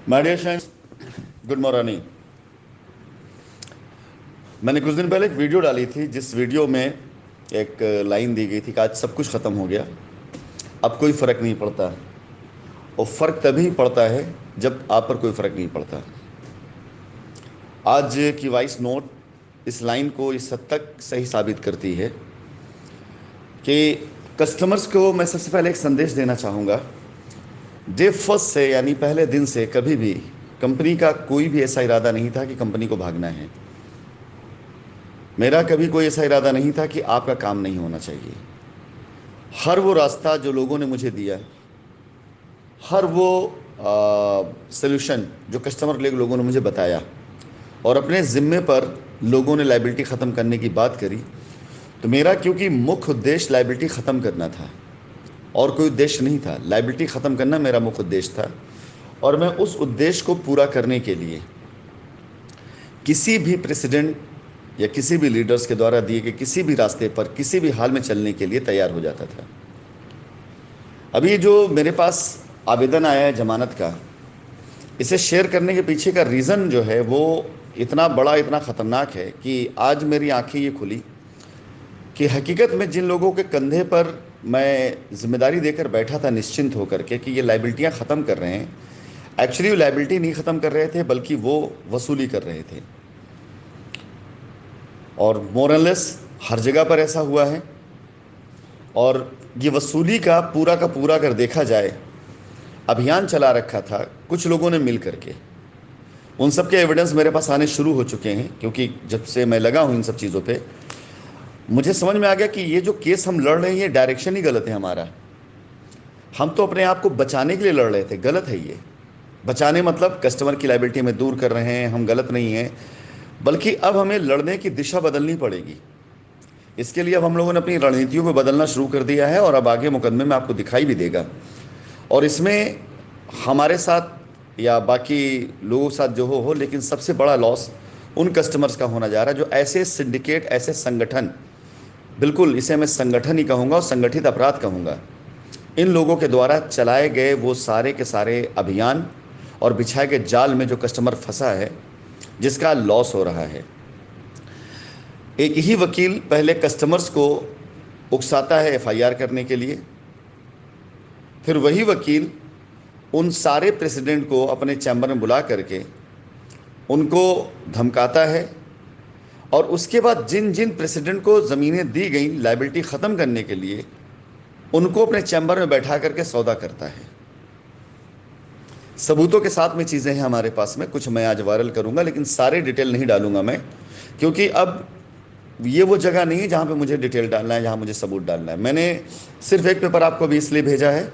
My dear friends, good morning. मैंने कुछ दिन पहले एक वीडियो डाली थी जिस वीडियो में एक लाइन दी गई थी कि आज सब कुछ ख़त्म हो गया, अब कोई फ़र्क नहीं पड़ता। और फ़र्क तभी पड़ता है जब आप पर कोई फ़र्क नहीं पड़ता। आज की वॉइस नोट इस लाइन को इस हद तक सही साबित करती है कि कस्टमर्स को मैं सबसे पहले एक संदेश देना चाहूँगा। डे फर्स्ट से यानी पहले दिन से कभी भी कंपनी का कोई भी ऐसा इरादा नहीं था कि कंपनी को भागना है। मेरा कभी कोई ऐसा इरादा नहीं था कि आपका काम नहीं होना चाहिए। हर वो रास्ता जो लोगों ने मुझे दिया, हर वो सल्यूशन जो कस्टमर लोगों ने मुझे बताया और अपने ज़िम्मे पर लोगों ने लाइबिलिटी ख़त्म करने की बात करी, तो मेरा क्योंकि मुख्य उद्देश्य लाइबिलिटी ख़त्म करना था और कोई उद्देश्य नहीं था, लाइबिलिटी ख़त्म करना मेरा मुख्य उद्देश्य था। और मैं उस उद्देश्य को पूरा करने के लिए किसी भी प्रेसिडेंट या किसी भी लीडर्स के द्वारा दिए गए किसी भी रास्ते पर किसी भी हाल में चलने के लिए तैयार हो जाता था। अभी जो मेरे पास आवेदन आया है जमानत का, इसे शेयर करने के पीछे का रीज़न जो है वो इतना बड़ा, इतना ख़तरनाक है कि आज मेरी आंखें ये खुली कि हकीकत में जिन लोगों के कंधे पर मैं जिम्मेदारी देकर बैठा था निश्चिंत होकर के कि ये लाइबिलिटियाँ ख़त्म कर रहे हैं, एक्चुअली वो लाइबिलिटी नहीं ख़त्म कर रहे थे बल्कि वो वसूली कर रहे थे। और मोरलेस हर जगह पर ऐसा हुआ है। और ये वसूली का पूरा अगर देखा जाए, अभियान चला रखा था कुछ लोगों ने मिल करके। उन सब के एविडेंस मेरे पास आने शुरू हो चुके हैं, क्योंकि जब से मैं लगा हूँ इन सब चीज़ों पे मुझे समझ में आ गया कि ये जो केस हम लड़ रहे हैं ये डायरेक्शन ही गलत है हमारा। हम तो अपने आप को बचाने के लिए लड़ रहे थे, गलत है ये। बचाने मतलब कस्टमर की लाइबिलिटी में दूर कर रहे हैं, हम गलत नहीं हैं, बल्कि अब हमें लड़ने की दिशा बदलनी पड़ेगी। इसके लिए अब हम लोगों ने अपनी रणनीतियों को बदलना शुरू कर दिया है और अब आगे मुकदमे में आपको दिखाई भी देगा। और इसमें हमारे साथ या बाकी लोगों के साथ जो हो, लेकिन सबसे बड़ा लॉस उन कस्टमर्स का होना जा रहा है जो ऐसे सिंडिकेट, ऐसे संगठन, बिल्कुल इसे मैं संगठन ही कहूँगा और संगठित अपराध कहूँगा, इन लोगों के द्वारा चलाए गए वो सारे के सारे अभियान और बिछाए गए जाल में जो कस्टमर फंसा है, जिसका लॉस हो रहा है। एक ही वकील पहले कस्टमर्स को उकसाता है एफआईआर करने के लिए, फिर वही वकील उन सारे प्रेसिडेंट को अपने चैम्बर में बुला करके उनको धमकाता है और उसके बाद जिन जिन प्रेसिडेंट को ज़मीनें दी गई लाइबिलिटी ख़त्म करने के लिए, उनको अपने चैम्बर में बैठा करके सौदा करता है। सबूतों के साथ में चीज़ें हैं हमारे पास में, कुछ मैं आज वायरल करूंगा लेकिन सारे डिटेल नहीं डालूंगा मैं, क्योंकि अब ये वो जगह नहीं है जहाँ पे मुझे डिटेल डालना है, जहाँ मुझे सबूत डालना है। मैंने सिर्फ एक पेपर आपको अभी इसलिए भेजा है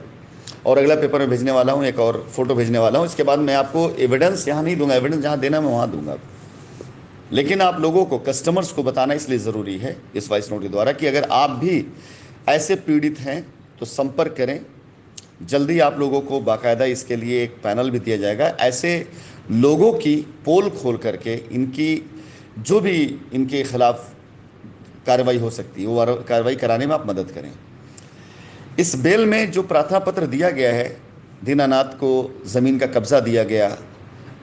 और अगला पेपर मैं भेजने वाला हूँ, एक और फोटो भेजने वाला हूँ। इसके बाद मैं आपको एविडेंस यहाँ नहीं दूंगा, एविडेंस जहाँ देना मैं वहाँ दूंगा। लेकिन आप लोगों को, कस्टमर्स को बताना इसलिए ज़रूरी है इस वॉइस नोट के द्वारा कि अगर आप भी ऐसे पीड़ित हैं तो संपर्क करें। जल्दी आप लोगों को बाकायदा इसके लिए एक पैनल भी दिया जाएगा। ऐसे लोगों की पोल खोल करके इनकी जो भी इनके खिलाफ कार्रवाई हो सकती है वो कार्रवाई कराने में आप मदद करें। इस बेल में जो प्रार्थना पत्र दिया गया है, दीनानाथ को ज़मीन का कब्ज़ा दिया गया,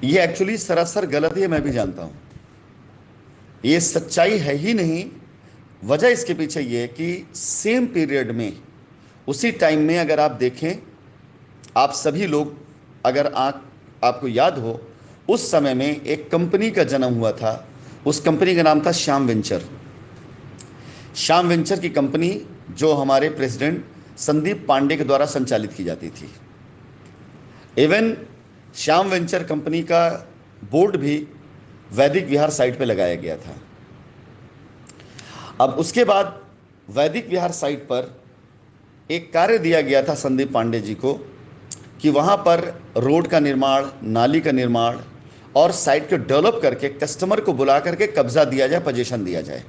ये एक्चुअली सरासर गलत है, मैं भी जानता हूँ। ये सच्चाई है ही नहीं। वजह इसके पीछे ये है कि सेम पीरियड में, उसी टाइम में अगर आप देखें, आप सभी लोग, अगर आपको याद हो, उस समय में एक कंपनी का जन्म हुआ था। उस कंपनी का नाम था श्याम वेंचर। श्याम वेंचर की कंपनी जो हमारे प्रेसिडेंट संदीप पांडे के द्वारा संचालित की जाती थी। इवन श्याम वेंचर कंपनी का बोर्ड भी वैदिक विहार साइट पे लगाया गया था। अब उसके बाद वैदिक विहार साइट पर एक कार्य दिया गया था संदीप पांडे जी को कि वहाँ पर रोड का निर्माण, नाली का निर्माण और साइट को डेवलप करके कस्टमर को बुला करके कब्जा दिया जाए, पोजीशन दिया जाए।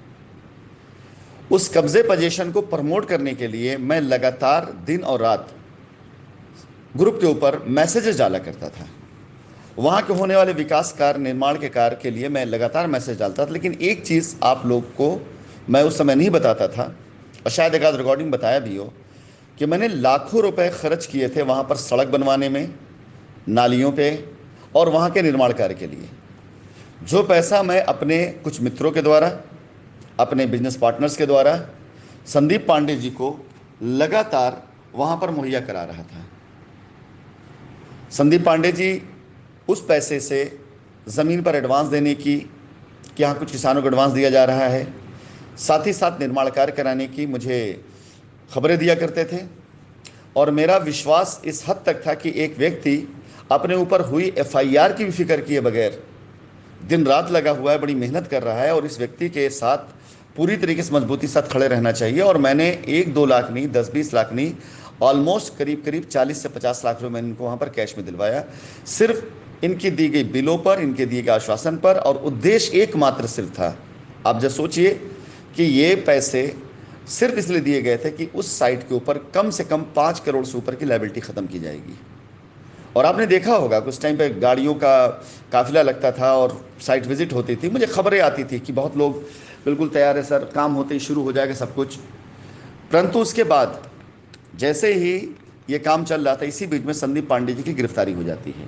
उस कब्जे पोजीशन को प्रमोट करने के लिए मैं लगातार दिन और रात ग्रुप के ऊपर मैसेजेस डाला करता था। वहाँ के होने वाले विकास कार्य, निर्माण के कार्य के लिए मैं लगातार मैसेज डालता था। लेकिन एक चीज़ आप लोग को मैं उस समय नहीं बताता था, और शायद एक आध रिकॉर्डिंग बताया भी हो, कि मैंने लाखों रुपए खर्च किए थे वहाँ पर सड़क बनवाने में, नालियों पे और वहाँ के निर्माण कार्य के लिए। जो पैसा मैं अपने कुछ मित्रों के द्वारा, अपने बिजनेस पार्टनर्स के द्वारा संदीप पांडे जी को लगातार वहाँ पर मुहैया करा रहा था। संदीप पांडे जी उस पैसे से ज़मीन पर एडवांस देने की, कि यहाँ कुछ किसानों को एडवांस दिया जा रहा है, साथ ही साथ निर्माण कार्य कराने की मुझे खबरें दिया करते थे। और मेरा विश्वास इस हद तक था कि एक व्यक्ति अपने ऊपर हुई एफआईआर की भी फिक्र किए बगैर दिन रात लगा हुआ है, बड़ी मेहनत कर रहा है, और इस व्यक्ति के साथ पूरी तरीके से मजबूती साथ खड़े रहना चाहिए। और मैंने 1-2 लाख नहीं, 10-20 लाख नहीं, ऑलमोस्ट करीब 40 से 50 लाख रुपये मैंने इनको वहाँ पर कैश में दिलवाया, सिर्फ इनकी दी गई बिलों पर, इनके दिए गए आश्वासन पर। और उद्देश्य एकमात्र सिर्फ था, आप जब सोचिए कि ये पैसे सिर्फ इसलिए दिए गए थे कि उस साइट के ऊपर कम से कम 5 करोड़ से ऊपर की लायबिलिटी ख़त्म की जाएगी। और आपने देखा होगा कुछ टाइम पे गाड़ियों का काफिला लगता था और साइट विजिट होती थी, मुझे खबरें आती थी कि बहुत लोग बिल्कुल तैयार है सर, काम होते ही शुरू हो जाएगा सब कुछ। परंतु उसके बाद जैसे ही ये काम चल रहा था, इसी बीच में संदीप पांडे जी की गिरफ्तारी हो जाती है।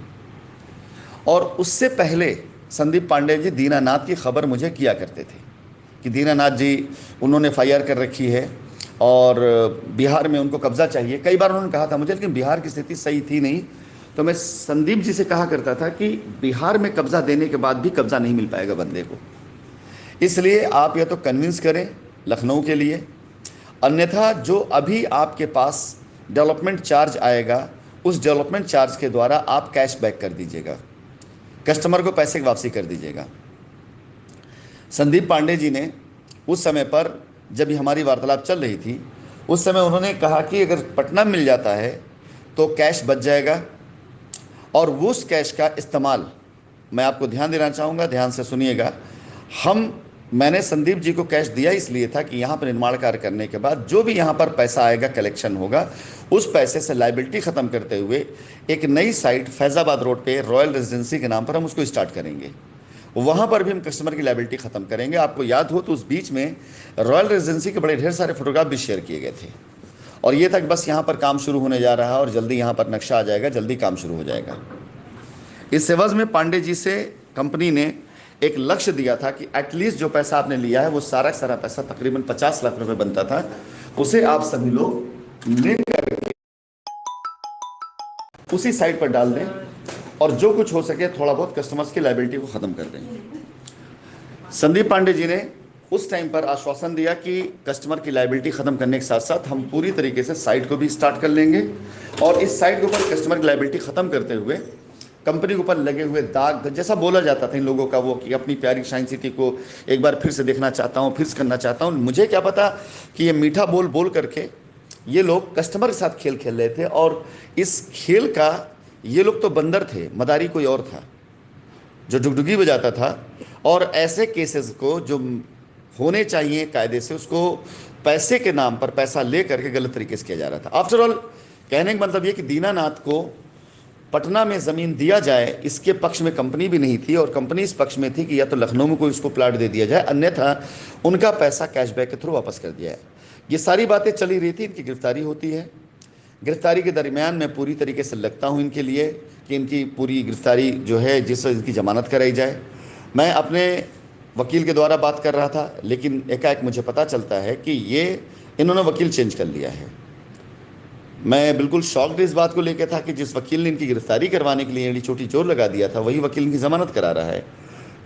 और उससे पहले संदीप पांडे जी दीनानाथ की खबर मुझे किया करते थे कि दीनानाथ जी, उन्होंने एफआईआर कर रखी है और बिहार में उनको कब्जा चाहिए। कई बार उन्होंने कहा था मुझे, लेकिन बिहार की स्थिति सही थी नहीं। तो मैं संदीप जी से कहा करता था कि बिहार में कब्जा देने के बाद भी कब्जा नहीं मिल पाएगा बंदे को, इसलिए आप या तो कन्विंस करें लखनऊ के लिए, अन्यथा जो अभी आपके पास डेवलपमेंट चार्ज आएगा उस डेवलपमेंट चार्ज के द्वारा आप कैश बैक कर दीजिएगा, कस्टमर को पैसे की वापसी कर दीजिएगा। संदीप पांडे जी ने उस समय पर, जब हमारी वार्तालाप चल रही थी, उस समय उन्होंने कहा कि अगर पटना मिल जाता है तो कैश बच जाएगा, और वो उस कैश का इस्तेमाल, मैं आपको ध्यान देना चाहूँगा, ध्यान से सुनिएगा। मैंने संदीप जी को कैश दिया इसलिए था कि यहाँ पर निर्माण कार्य करने के बाद जो भी यहाँ पर पैसा आएगा, कलेक्शन होगा, उस पैसे से लायबिलिटी ख़त्म करते हुए एक नई साइट फैज़ाबाद रोड पे रॉयल रेजिडेंसी के नाम पर हम उसको स्टार्ट करेंगे। वहाँ पर भी हम कस्टमर की लायबिलिटी ख़त्म करेंगे। आपको याद हो तो उस बीच में रॉयल रेजिडेंसी के बड़े ढेर सारे फोटोग्राफ भी शेयर किए गए थे, और ये था कि बस यहाँ पर काम शुरू होने जा रहा है और जल्दी यहाँ पर नक्शा आ जाएगा, जल्दी काम शुरू हो जाएगा। इस एवज में पांडे जी से कंपनी ने एक लक्ष्य दिया था कि एटलीस्ट जो पैसा आपने लिया है वो सारा पैसा तकरीबन 50 लाख रुपए बनता था, उसे आप सभी लोग लेकर उसी साइट पर डाल दें और जो कुछ हो सके थोड़ा बहुत कस्टमर्स की लायबिलिटी को ख़त्म कर दें। संदीप पांडे जी ने उस टाइम पर आश्वासन दिया कि कस्टमर की लायबिलिटी ख़त्म करने के साथ साथ हम पूरी तरीके से साइट को भी स्टार्ट कर लेंगे, और इस साइट के ऊपर कस्टमर की लायबिलिटी ख़त्म करते हुए कंपनी के ऊपर लगे हुए दाग, जैसा बोला जाता था इन लोगों का वो कि अपनी प्यारी शाइन सिटी को एक बार फिर से देखना चाहता हूँ, फिर से करना चाहता हूँ। मुझे क्या पता कि ये मीठा बोल बोल करके ये लोग कस्टमर के साथ खेल खेल रहे थे, और इस खेल का ये लोग तो बंदर थे, मदारी कोई और था जो डुगडुगी बजाता था, और ऐसे केसेस को जो होने चाहिए कायदे से, उसको पैसे के नाम पर पैसा ले करके गलत तरीके से किया जा रहा था। आफ्टर ऑल कहने का मतलब ये कि दीनानाथ को पटना में ज़मीन दिया जाए, इसके पक्ष में कंपनी भी नहीं थी, और कंपनी इस पक्ष में थी कि या तो लखनऊ में कोई उसको प्लाट दे दिया जाए, अन्यथा उनका पैसा कैशबैक के थ्रू वापस कर दिया जाए। ये सारी बातें चली रही थी। इनकी गिरफ्तारी होती है। गिरफ्तारी के दरमियान मैं पूरी तरीके से लगता हूँ इनके लिए कि इनकी पूरी गिरफ्तारी जो है, जिससे इनकी ज़मानत कराई जाए। मैं अपने वकील के द्वारा बात कर रहा था, लेकिन एकाएक मुझे पता चलता है कि इन्होंने वकील चेंज कर लिया है। मैं बिल्कुल शॉक्ड इस बात को लेकर था कि जिस वकील ने इनकी गिरफ्तारी करवाने के लिए एड़ी छोटी जोर लगा दिया था, वही वकील इनकी ज़मानत करा रहा है।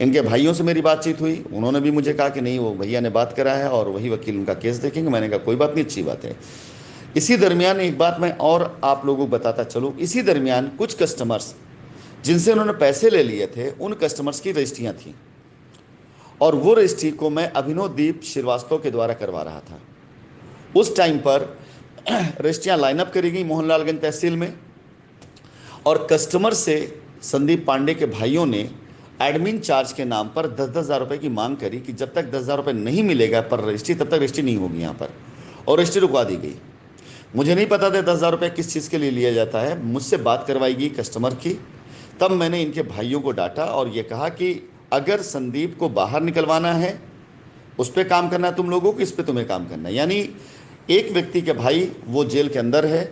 इनके भाइयों से मेरी बातचीत हुई, उन्होंने भी मुझे कहा कि नहीं, वो भैया ने बात करा है और वही वकील उनका केस देखेंगे। मैंने कहा कोई बात नहीं, अच्छी बात है। इसी दरमियान एक बात मैं और आप लोगों को बताता चलूँ, इसी दरमियान कुछ कस्टमर्स जिनसे उन्होंने पैसे ले लिए थे, उन कस्टमर्स की रजिस्ट्रियाँ थीं, और वो रजिस्ट्री को मैं अभिनवदीप श्रीवास्तव के द्वारा करवा रहा था। उस टाइम पर रजिस्ट्रियाँ लाइनअप करी गई मोहनलालगंज तहसील में, और कस्टमर से संदीप पांडे के भाइयों ने एडमिन चार्ज के नाम पर 10-10 हज़ार रुपये की मांग करी कि जब तक 10 हज़ार रुपये नहीं मिलेगा पर रजिस्ट्री, तब तक रजिस्ट्री नहीं होगी यहाँ पर, और रजिस्ट्री रुकवा दी गई। मुझे नहीं पता था 10 हज़ार रुपये किस चीज़ के लिए लिया जाता है। मुझसे बात करवाई गई कस्टमर की, तब मैंने इनके भाइयों को डांटा और ये कहा कि अगर संदीप को बाहर निकलवाना है, उस पर काम करना है तुम लोगों को, इस पर तुम्हें काम करना है। यानी एक व्यक्ति के भाई वो जेल के अंदर है,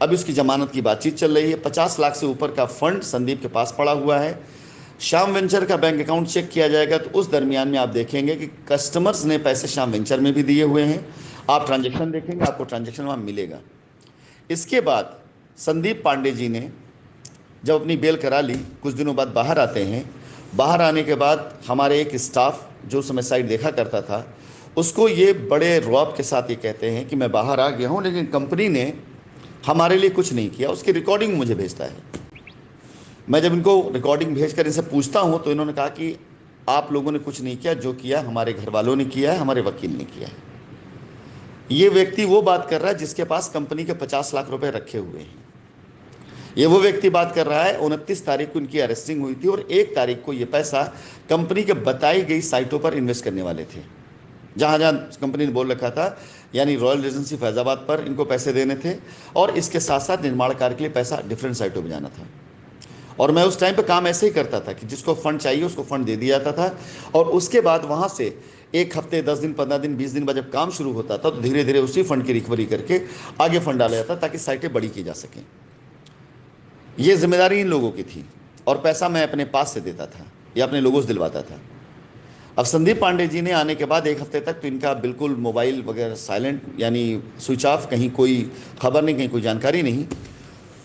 अब उसकी जमानत की बातचीत चल रही है। 50 लाख से ऊपर का फंड संदीप के पास पड़ा हुआ है। श्याम वेंचर का बैंक अकाउंट चेक किया जाएगा तो उस दरमियान में आप देखेंगे कि कस्टमर्स ने पैसे श्याम वेंचर में भी दिए हुए हैं। आप ट्रांजैक्शन देखेंगे, आपको ट्रांजैक्शन वहाँ मिलेगा। इसके बाद संदीप पांडे जी ने जब अपनी बेल करा ली, कुछ दिनों बाद बाहर आते हैं। बाहर आने के बाद हमारे एक स्टाफ जो उस समय साइट देखा करता था, उसको ये बड़े रौब के साथ ये कहते हैं कि मैं बाहर आ गया हूँ, लेकिन कंपनी ने हमारे लिए कुछ नहीं किया। उसकी रिकॉर्डिंग मुझे भेजता है। मैं जब इनको रिकॉर्डिंग भेजकर इनसे पूछता हूँ तो इन्होंने कहा कि आप लोगों ने कुछ नहीं किया, जो किया हमारे घर वालों ने किया है, हमारे वकील ने किया है। ये व्यक्ति वो बात कर रहा है जिसके पास कंपनी के 50 लाख रुपए रखे हुए हैं। ये वो व्यक्ति बात कर रहा है 29 तारीख को इनकी अरेस्टिंग हुई थी और 1 तारीख को ये पैसा कंपनी के बताई गई साइटों पर इन्वेस्ट करने वाले थे, जहाँ जहाँ कंपनी ने बोल रखा था, यानी रॉयल रेजेंसी फैजाबाद पर इनको पैसे देने थे और इसके साथ साथ निर्माण कार्य के लिए पैसा डिफरेंट साइटों पर जाना था। और मैं उस टाइम पे काम ऐसे ही करता था कि जिसको फंड चाहिए उसको फंड दे दिया जाता था और उसके बाद वहाँ से 1 हफ्ते, 10 दिन, 15 दिन, 20 दिन बाद जब काम शुरू होता था तो धीरे धीरे उसी फंड की रिकवरी करके आगे फंड डाला जाता ताकि साइटें बड़ी की जा सकें। ये जिम्मेदारी इन लोगों की थी और पैसा मैं अपने पास से देता था या अपने लोगों से दिलवाता था। अब संदीप पांडे जी ने आने के बाद 1 हफ्ते तक तो इनका बिल्कुल मोबाइल वगैरह साइलेंट, यानी स्विच ऑफ, कहीं कोई खबर नहीं, कहीं कोई जानकारी नहीं।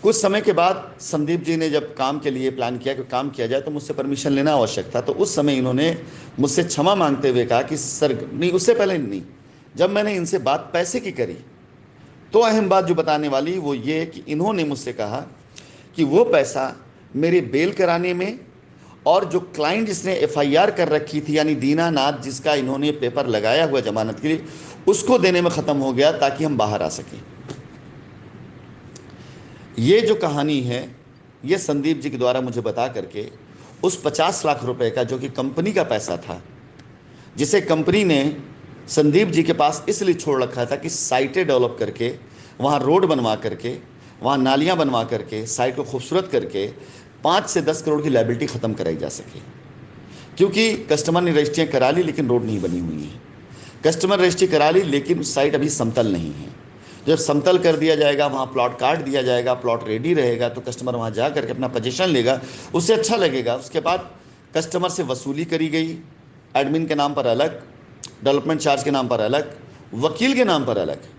कुछ समय के बाद संदीप जी ने जब काम के लिए प्लान किया कि काम किया जाए तो मुझसे परमिशन लेना आवश्यक था। तो उस समय इन्होंने मुझसे क्षमा मांगते हुए कहा कि सर, नहीं, उससे पहले नहीं, जब मैंने इनसे बात पैसे की करी तो अहम बात जो बताने वाली वो ये कि इन्होंने मुझसे कहा कि वो पैसा मेरी बेल कराने में और जो क्लाइंट जिसने एफआईआर कर रखी थी, यानी दीनानाथ, जिसका इन्होंने पेपर लगाया हुआ जमानत के लिए, उसको देने में ख़त्म हो गया ताकि हम बाहर आ सकें। ये जो कहानी है ये संदीप जी के द्वारा मुझे बता करके उस 50 लाख रुपए का, जो कि कंपनी का पैसा था, जिसे कंपनी ने संदीप जी के पास इसलिए छोड़ रखा था कि साइटें डेवलप करके, वहाँ रोड बनवा करके, वहाँ नालियाँ बनवा करके, साइट को खूबसूरत करके 5 से 10 करोड़ की लायबिलिटी ख़त्म कराई जा सके। क्योंकि कस्टमर ने रजिस्ट्रियाँ करा ली लेकिन रोड नहीं बनी हुई है, कस्टमर रजिस्ट्री करा ली लेकिन साइट अभी समतल नहीं है। जब समतल कर दिया जाएगा, वहाँ प्लॉट काट दिया जाएगा, प्लॉट रेडी रहेगा तो कस्टमर वहाँ जा करके अपना पोजीशन लेगा, उससे अच्छा लगेगा। उसके बाद कस्टमर से वसूली करी गई, एडमिन के नाम पर अलग, डेवलपमेंट चार्ज के नाम पर अलग, वकील के नाम पर अलग।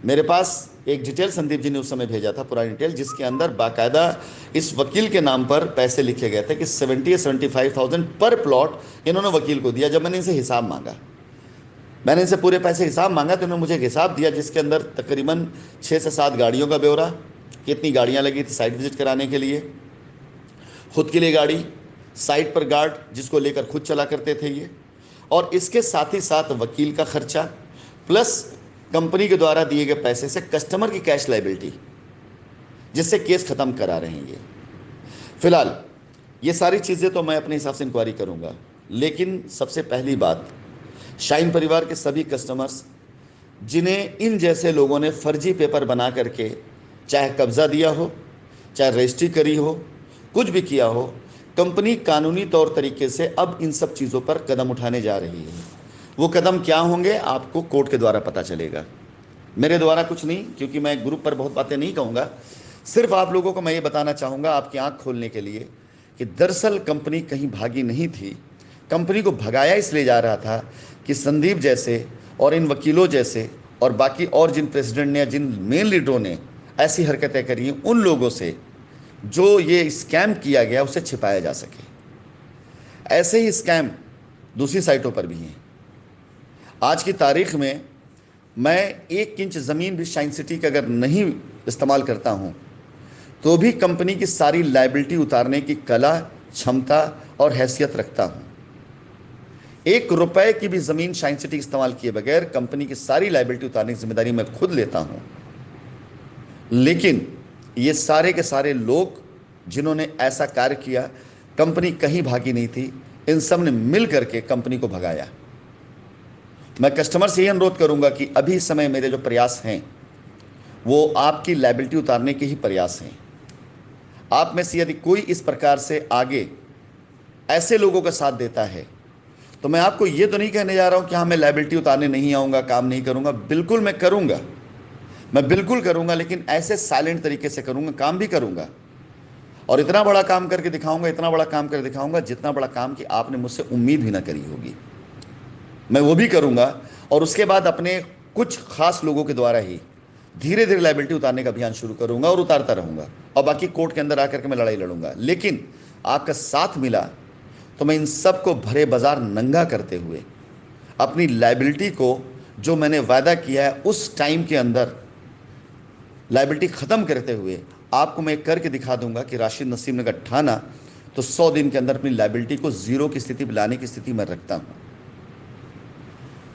मेरे पास एक डिटेल संदीप जी ने उस समय भेजा था, पुरानी डिटेल, जिसके अंदर बाकायदा इस वकील के नाम पर पैसे लिखे गए थे कि 70 या 75,000 पर प्लॉट इन्होंने वकील को दिया। जब मैंने इनसे हिसाब मांगा, मैंने इनसे पूरे पैसे हिसाब मांगा तो इन्होंने मुझे एक हिसाब दिया जिसके अंदर तकरीबन 6 से 7 गाड़ियों का ब्यौरा, कितनी गाड़ियाँ लगी थी साइट विजिट कराने के लिए, खुद के लिए गाड़ी, साइट पर गार्ड जिसको लेकर खुद चला करते थे ये, और इसके साथ ही साथ वकील का खर्चा प्लस कंपनी के द्वारा दिए गए पैसे से कस्टमर की कैश लायबिलिटी, जिससे केस ख़त्म करा रहे हैं ये। फिलहाल ये सारी चीज़ें तो मैं अपने हिसाब से इंक्वायरी करूँगा, लेकिन सबसे पहली बात, शाइन परिवार के सभी कस्टमर्स जिन्हें इन जैसे लोगों ने फर्जी पेपर बना करके चाहे कब्ज़ा दिया हो, चाहे रजिस्ट्री करी हो, कुछ भी किया हो, कंपनी कानूनी तौर तरीके से अब इन सब चीज़ों पर कदम उठाने जा रही है। वो कदम क्या होंगे आपको कोर्ट के द्वारा पता चलेगा, मेरे द्वारा कुछ नहीं, क्योंकि मैं ग्रुप पर बहुत बातें नहीं कहूँगा। सिर्फ आप लोगों को मैं ये बताना चाहूँगा आपकी आँख खोलने के लिए कि दरअसल कंपनी कहीं भागी नहीं थी। कंपनी को भगाया इसलिए जा रहा था कि संदीप जैसे और इन वकीलों जैसे और बाकी और जिन प्रेसिडेंट ने, जिन मेन लीडरों ने ऐसी हरकतें करी हैं, उन लोगों से जो ये स्कैम किया गया उसे छिपाया जा सके। ऐसे ही स्कैम दूसरी साइटों पर भी हैं। आज की तारीख में मैं 1 इंच ज़मीन भी शाइन सिटी का अगर नहीं इस्तेमाल करता हूँ तो भी कंपनी की सारी लायबिलिटी उतारने की कला, क्षमता और हैसियत रखता हूँ। 1 रुपए की भी ज़मीन शाइन सिटी इस्तेमाल किए बगैर कंपनी की सारी लायबिलिटी उतारने की जिम्मेदारी मैं खुद लेता हूँ। लेकिन ये सारे के सारे लोग जिन्होंने ऐसा कार्य किया, कंपनी कहीं भागी नहीं थी, इन सब ने मिल करके कंपनी को भगाया। मैं कस्टमर से ये अनुरोध करूंगा कि अभी इस समय मेरे जो प्रयास हैं वो आपकी लायबिलिटी उतारने के ही प्रयास हैं। आप में से यदि कोई इस प्रकार से आगे ऐसे लोगों का साथ देता है तो मैं आपको ये तो नहीं कहने जा रहा हूं कि हाँ मैं लायबिलिटी उतारने नहीं आऊँगा, काम नहीं करूँगा। बिल्कुल मैं करूँगा, मैं बिल्कुल करूंगा, लेकिन ऐसे साइलेंट तरीके से करूंगा, काम भी करूंगा और इतना बड़ा काम करके दिखाऊंगा, इतना बड़ा काम करके दिखाऊंगा, जितना बड़ा काम कि आपने मुझसे उम्मीद भी ना करी होगी, मैं वो भी करूंगा। और उसके बाद अपने कुछ खास लोगों के द्वारा ही धीरे धीरे लाइबिलिटी उतारने का अभियान शुरू करूंगा और उतारता रहूंगा, और बाकी कोर्ट के अंदर आकर के मैं लड़ाई लड़ूंगा। लेकिन आपका साथ मिला तो मैं इन सब को भरे बाजार नंगा करते हुए अपनी लाइबिलिटी को, जो मैंने वायदा किया है उस टाइम के अंदर लाइबिलिटी ख़त्म करते हुए आपको मैं करके दिखा दूंगा कि राशिद नसीम ने अगर ठाना तो 100 दिन के अंदर अपनी लाइबिलिटी को जीरो की स्थिति में लाने की स्थिति में रखता हूं।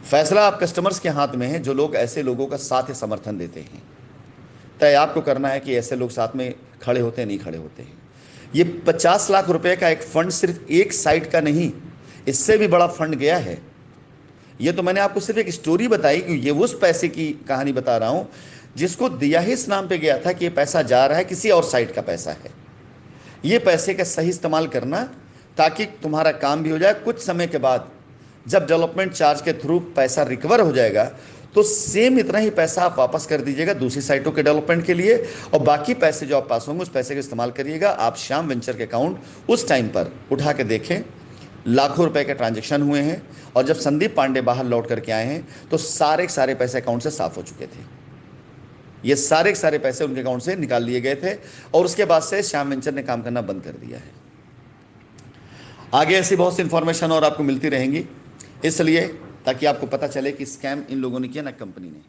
फैसला आप कस्टमर्स के हाथ में है, जो लोग ऐसे लोगों का साथ या समर्थन देते हैं। तय आपको करना है कि ऐसे लोग साथ में खड़े होते हैं नहीं खड़े होते हैं। ये 50 लाख रुपए का एक फंड सिर्फ एक साइट का नहीं, इससे भी बड़ा फंड गया है। ये तो मैंने आपको सिर्फ एक स्टोरी बताई कि ये उस पैसे की कहानी बता रहा हूं जिसको दिया ही इस नाम पे गया था कि ये पैसा जा रहा है किसी और साइट का पैसा है। ये पैसे का सही इस्तेमाल करना ताकि तुम्हारा काम भी हो जाए। कुछ समय के बाद जब डेवलपमेंट चार्ज के थ्रू पैसा रिकवर हो जाएगा तो सेम इतना ही पैसा आप वापस कर दीजिएगा दूसरी साइटों के डेवलपमेंट के लिए, और बाकी पैसे जो आप पास होंगे उस पैसे का इस्तेमाल करिएगा। आप श्याम वेंचर के अकाउंट उस टाइम पर उठा के देखें, लाखों रुपए के ट्रांजैक्शन हुए हैं, और जब संदीप पांडे बाहर लौट करके आए हैं तो सारे के सारे पैसे अकाउंट से साफ हो चुके थे। ये सारे के सारे पैसे उनके अकाउंट से निकाल लिए गए थे, और उसके बाद से श्याम वेंचर ने काम करना बंद कर दिया है। आगे ऐसी बहुत सी इंफॉर्मेशन और आपको मिलती रहेंगी, इसलिए ताकि आपको पता चले कि स्कैम इन लोगों ने किया ना कंपनी ने।